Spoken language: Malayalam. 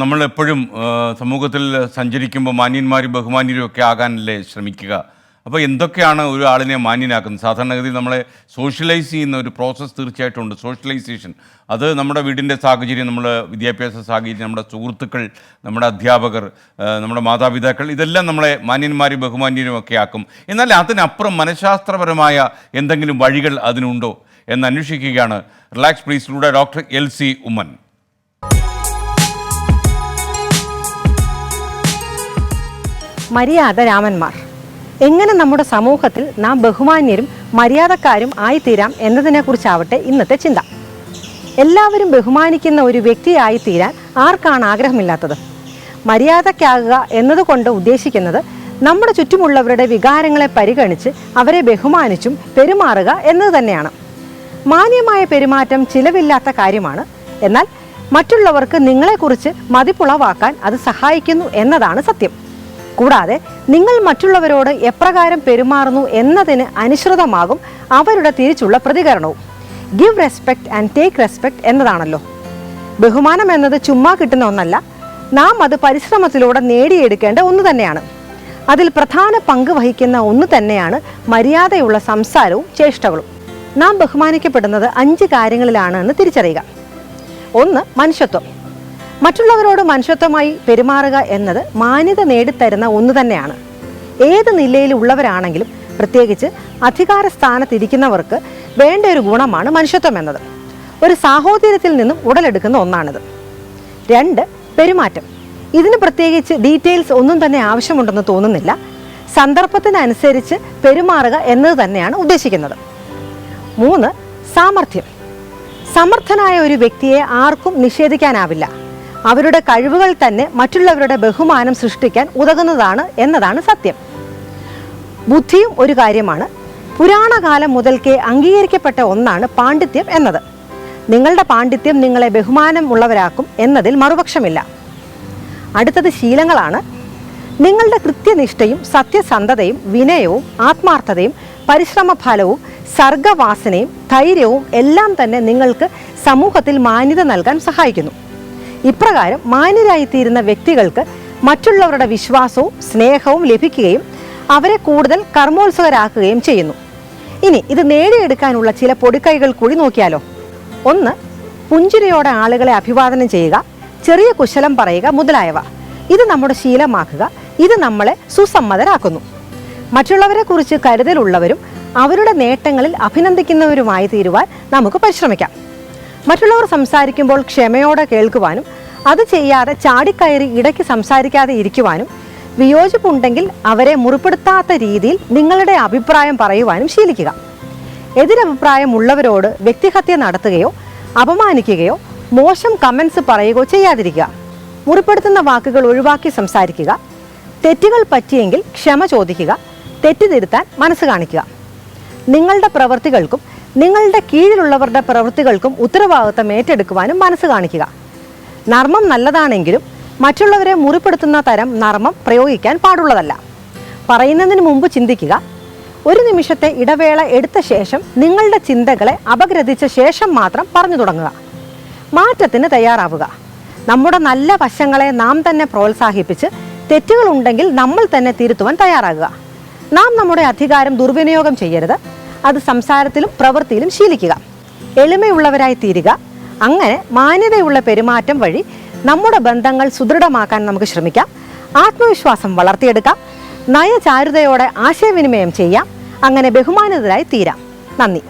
നമ്മളെപ്പോഴും സമൂഹത്തിൽ സഞ്ചരിക്കുമ്പോൾ മാന്യന്മാരും ബഹുമാന്യരും ഒക്കെ ആകാനല്ലേ ശ്രമിക്കുക. അപ്പോൾ എന്തൊക്കെയാണ് ഒരു ആളിനെ മാന്യനാക്കുന്നത്? സാധാരണഗതിയിൽ നമ്മളെ സോഷ്യലൈസ് ചെയ്യുന്ന ഒരു പ്രോസസ്സ് തീർച്ചയായിട്ടും ഉണ്ട്. സോഷ്യലൈസേഷൻ അത് നമ്മുടെ വീടിൻ്റെ സാഹചര്യം, നമ്മുടെ വിദ്യാഭ്യാസ സാഹചര്യം, നമ്മുടെ സുഹൃത്തുക്കൾ, നമ്മുടെ അധ്യാപകർ, നമ്മുടെ മാതാപിതാക്കൾ, ഇതെല്ലാം നമ്മളെ മാന്യന്മാരും ബഹുമാന്യരും ഒക്കെ ആക്കും. എന്നാൽ അതിനപ്പുറം മനഃശാസ്ത്രപരമായ എന്തെങ്കിലും വഴികൾ അതിനുണ്ടോ എന്ന് അന്വേഷിക്കുകയാണ് റിലാക്സ് പ്ലീസിലൂടെ ഡോക്ടർ എൽസി ഉമ്മൻ. മര്യാദ രാമന്മാർ. എങ്ങനെ നമ്മുടെ സമൂഹത്തിൽ നാം ബഹുമാന്യരും മര്യാദക്കാരും ആയിത്തീരാം എന്നതിനെക്കുറിച്ചാവട്ടെ ഇന്നത്തെ ചിന്ത. എല്ലാവരും ബഹുമാനിക്കുന്ന ഒരു വ്യക്തിയായി തീരാൻ ആർക്കാണ് ആഗ്രഹമില്ലാത്തത്? മര്യാദക്കാകുക എന്നതുകൊണ്ട് ഉദ്ദേശിക്കുന്നത് നമ്മുടെ ചുറ്റുമുള്ളവരുടെ വികാരങ്ങളെ പരിഗണിച്ച് അവരെ ബഹുമാനിച്ചും പെരുമാറുക എന്നത് തന്നെയാണ്. മാന്യമായ പെരുമാറ്റം ചിലവില്ലാത്ത കാര്യമാണ്. എന്നാൽ മറ്റുള്ളവർക്ക് നിങ്ങളെക്കുറിച്ച് മതിപ്പുളവാക്കാൻ അത് സഹായിക്കുന്നു എന്നതാണ് സത്യം. കൂടാതെ നിങ്ങൾ മറ്റുള്ളവരോട് എപ്രകാരം പെരുമാറുന്നു എന്നതിന് അനുസൃതമാകും അവരുടെ തിരിച്ചുള്ള പ്രതികരണവും. Give respect and take respect എന്നതാണല്ലോ. ബഹുമാനം എന്നത് ചുമ്മാ കിട്ടുന്ന ഒന്നല്ല, നാം അത് പരിശ്രമത്തിലൂടെ നേടിയെടുക്കേണ്ട ഒന്ന് തന്നെയാണ്. അതിൽ പ്രധാന പങ്ക് വഹിക്കുന്ന ഒന്ന് തന്നെയാണ് മര്യാദയുള്ള സംസാരവും ചേഷ്ടകളും. നാം ബഹുമാനിക്കപ്പെടുന്നത് 5 കാര്യങ്ങളിലാണ് എന്ന് തിരിച്ചറിയുക. 1. മനുഷ്യത്വം. മറ്റുള്ളവരോട് മനുഷ്യത്വമായി പെരുമാറുക എന്നത് മാന്യത നേടിത്തരുന്ന ഒന്ന് തന്നെയാണ്. ഏത് നിലയിലുള്ളവരാണെങ്കിലും, പ്രത്യേകിച്ച് അധികാര സ്ഥാനത്തിരിക്കുന്നവർക്ക് വേണ്ട ഒരു ഗുണമാണ് മനുഷ്യത്വം എന്നത്. ഒരു സാഹോദര്യത്തിൽ നിന്നും ഉടലെടുക്കുന്ന ഒന്നാണിത്. 2. പെരുമാറ്റം. ഇതിന് പ്രത്യേകിച്ച് ഡീറ്റെയിൽസ് ഒന്നും തന്നെ ആവശ്യമുണ്ടെന്ന് തോന്നുന്നില്ല. സന്ദർഭത്തിനനുസരിച്ച് പെരുമാറുക എന്നത് തന്നെയാണ് ഉദ്ദേശിക്കുന്നത്. 3. സാമർഥ്യം. സമർത്ഥനായ ഒരു വ്യക്തിയെ ആർക്കും നിഷേധിക്കാനാവില്ല. അവരുടെ കഴിവുകൾ തന്നെ മറ്റുള്ളവരുടെ ബഹുമാനം സൃഷ്ടിക്കാൻ ഉതകുന്നതാണ് എന്നതാണ് സത്യം. ബുദ്ധിയും ഒരു കാര്യമാണ്. പുരാണകാലം മുതൽക്കേ അംഗീകരിക്കപ്പെട്ട ഒന്നാണ് പാണ്ഡിത്യം എന്നത്. നിങ്ങളുടെ പാണ്ഡിത്യം നിങ്ങളെ ബഹുമാനം ഉള്ളവരാക്കും എന്നതിൽ മറുപക്ഷമില്ല. അടുത്തത് ശീലങ്ങളാണ്. നിങ്ങളുടെ കൃത്യനിഷ്ഠയും സത്യസന്ധതയും വിനയവും ആത്മാർത്ഥതയും പരിശ്രമഫലവും സർഗവാസനയും ധൈര്യവും എല്ലാം തന്നെ നിങ്ങൾക്ക് സമൂഹത്തിൽ മാന്യത നൽകാൻ സഹായിക്കുന്നു. ഇപ്രകാരം മാന്യരായിത്തീരുന്ന വ്യക്തികൾക്ക് മറ്റുള്ളവരുടെ വിശ്വാസവും സ്നേഹവും ലഭിക്കുകയും അവരെ കൂടുതൽ കർമ്മോത്സുകരാക്കുകയും ചെയ്യുന്നു. ഇനി ഇത് നേടിയെടുക്കാനുള്ള ചില പൊടിക്കൈകൾ കൂടി നോക്കിയാലോ. 1. പുഞ്ചിരിയോടെ ആളുകളെ അഭിവാദനം ചെയ്യുക, ചെറിയ കുശലം പറയുക മുതലായവ. ഇത് നമ്മുടെ ശീലമാക്കുക. ഇത് നമ്മളെ സുസമ്മതരാക്കുന്നു. മറ്റുള്ളവരെ കുറിച്ച് കരുതലുള്ളവരും അവരുടെ നേട്ടങ്ങളിൽ അഭിനന്ദിക്കുന്നവരുമായി തീരുവാൻ നമുക്ക് പരിശ്രമിക്കാം. മറ്റുള്ളവർ സംസാരിക്കുമ്പോൾ ക്ഷമയോടെ കേൾക്കുവാനും അത് ചെയ്യാതെ ചാടിക്കയറി ഇടയ്ക്ക് സംസാരിക്കാതെ ഇരിക്കുവാനും വിയോജിപ്പുണ്ടെങ്കിൽ അവരെ മുറിപ്പെടുത്താത്ത രീതിയിൽ നിങ്ങളുടെ അഭിപ്രായം പറയുവാനും ശീലിക്കുക. എതിരഭിപ്രായം ഉള്ളവരോട് വ്യക്തിഹത്യ നടത്തുകയോ അപമാനിക്കുകയോ മോശം കമൻസ് പറയുകയോ ചെയ്യാതിരിക്കുക. മുറിപ്പെടുത്തുന്ന വാക്കുകൾ ഒഴിവാക്കി സംസാരിക്കുക. തെറ്റുകൾ പറ്റിയെങ്കിൽ ക്ഷമ ചോദിക്കുക. തെറ്റുതിരുത്താൻ മനസ്സ് കാണിക്കുക. നിങ്ങളുടെ പ്രവൃത്തികൾക്കും നിങ്ങളുടെ കീഴിലുള്ളവരുടെ പ്രവൃത്തികൾക്കും ഉത്തരവാദിത്തം ഏറ്റെടുക്കുവാനും മനസ്സ് കാണിക്കുക. നർമ്മം നല്ലതാണെങ്കിലും മറ്റുള്ളവരെ മുറിപ്പെടുത്തുന്ന തരം നർമ്മം പ്രയോഗിക്കാൻ പാടുള്ളതല്ല. പറയുന്നതിന് മുമ്പ് ചിന്തിക്കുക. ഒരു നിമിഷത്തെ ഇടവേള എടുത്ത ശേഷം നിങ്ങളുടെ ചിന്തകളെ അപഗ്രഥിച്ച ശേഷം മാത്രം പറഞ്ഞു തുടങ്ങുക. മാറ്റത്തിന് തയ്യാറാവുക. നമ്മുടെ നല്ല വശങ്ങളെ നാം തന്നെ പ്രോത്സാഹിപ്പിച്ച് തെറ്റുകളുണ്ടെങ്കിൽ നമ്മൾ തന്നെ തിരുത്തുവാൻ തയ്യാറാകുക. നാം നമ്മുടെ അധികാരം ദുർവിനിയോഗം ചെയ്യരുത്. അത് സംസാരത്തിലും പ്രവൃത്തിയിലും ശീലിക്കുക. എളിമയുള്ളവരായി തീരുക. അങ്ങനെ മാന്യതയുള്ള പെരുമാറ്റം വഴി നമ്മുടെ ബന്ധങ്ങൾ സുദൃഢമാക്കാൻ നമുക്ക് ശ്രമിക്കാം. ആത്മവിശ്വാസം വളർത്തിയെടുക്കാം. നയചാരുതയോടെ ആശയവിനിമയം ചെയ്യാം. അങ്ങനെ ബഹുമാനിതരായി തീരാം. നന്ദി.